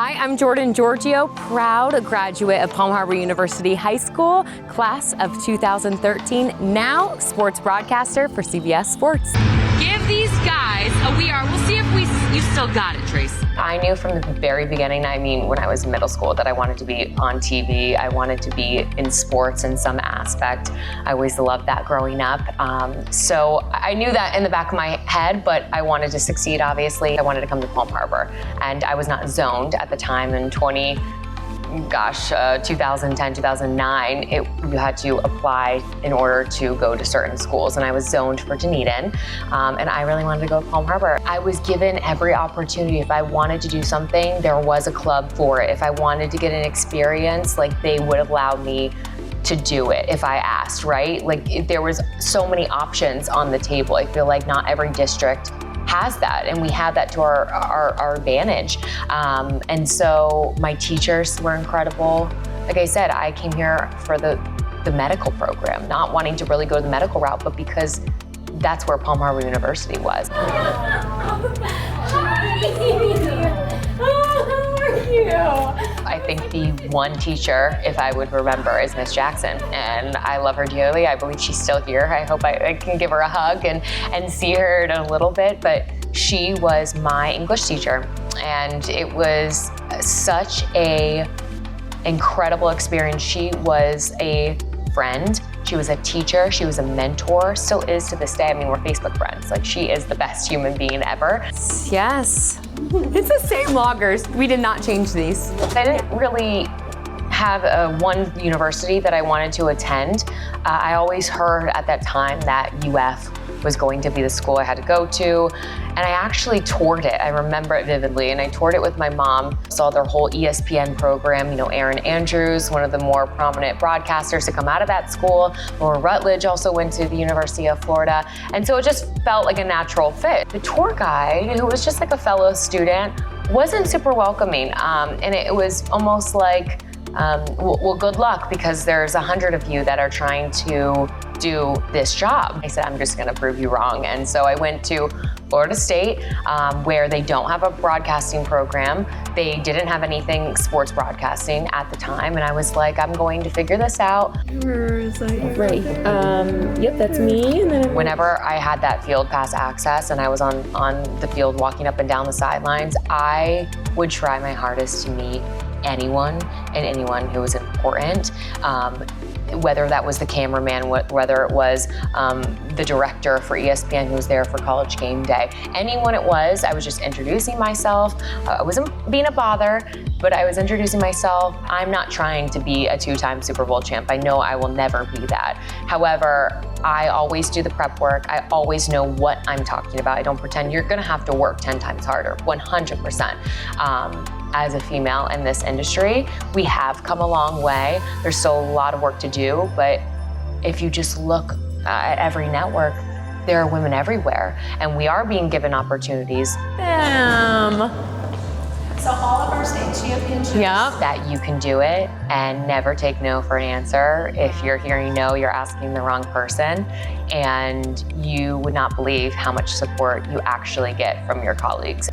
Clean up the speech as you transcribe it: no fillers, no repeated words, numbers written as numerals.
Hi, I'm Jordan Giorgio, proud graduate of Palm Harbor University High School, class of 2013, now sports broadcaster for CBS Sports. Give these guys a we are. We'll see if you still got it, Trace. I knew from the very beginning, when I was in middle school, that I wanted to be on TV. I wanted to be in sports in some aspect. I always loved that growing up. So I knew that in the back of my head, but I wanted to succeed, obviously. I wanted to come to Palm Harbor. And I was not zoned at the time in 2010, 2009, you had to apply in order to go to certain schools, and I was zoned for Dunedin, and I really wanted to go to Palm Harbor. I was given every opportunity. If I wanted to do something, there was a club for it. If I wanted to get an experience, they would allow me to do it if I asked, right? There was so many options on the table. I feel like not every district has that, and we had that to our advantage. And so my teachers were incredible. Like I said, I came here for the medical program, not wanting to really go the medical route, but because that's where Palm Harbor University was. I think the one teacher, if I would remember, is Miss Jackson, and I love her dearly. I believe she's still here. I hope I can give her a hug and see her in a little bit, but she was my English teacher, and it was such a incredible experience. She was a friend. She was a teacher. She was a mentor, still is to this day. We're Facebook friends. She is the best human being ever. Yes. It's the same loggers. We did not change these. I didn't really have one university that I wanted to attend. I always heard at that time that UF was going to be the school I had to go to, and I actually toured it. I remember it vividly, and I toured it with my mom. Saw their whole ESPN program. Aaron Andrews, one of the more prominent broadcasters to come out of that school. Laura Rutledge also went to the University of Florida, and so it just felt like a natural fit. The tour guide, who was just like a fellow student, wasn't super welcoming, and it was almost like, well, good luck, because there's 100 of you that are trying to do this job. I said, I'm just gonna prove you wrong. And so I went to Florida State, where they don't have a broadcasting program. They didn't have anything sports broadcasting at the time. And I was like, I'm going to figure this out. Right. Yep, that's me. And then Whenever I had that field pass access and I was on the field walking up and down the sidelines, I would try my hardest to meet anyone and anyone who was important. Whether that was the cameraman, whether it was the director for ESPN who was there for College Game Day. Anyone it was, I was just introducing myself. I wasn't being a bother, but I was introducing myself. I'm not trying to be a two-time Super Bowl champ. I know I will never be that. However, I always do the prep work. I always know what I'm talking about. I don't pretend. You're gonna have to work 10 times harder, 100%. As a female in this industry, we have come a long way. There's still a lot of work to do, but if you just look at every network, there are women everywhere, and we are being given opportunities. Bam. So all of our state championships. Yeah. That you can do it and never take no for an answer. If you're hearing no, you're asking the wrong person, and you would not believe how much support you actually get from your colleagues.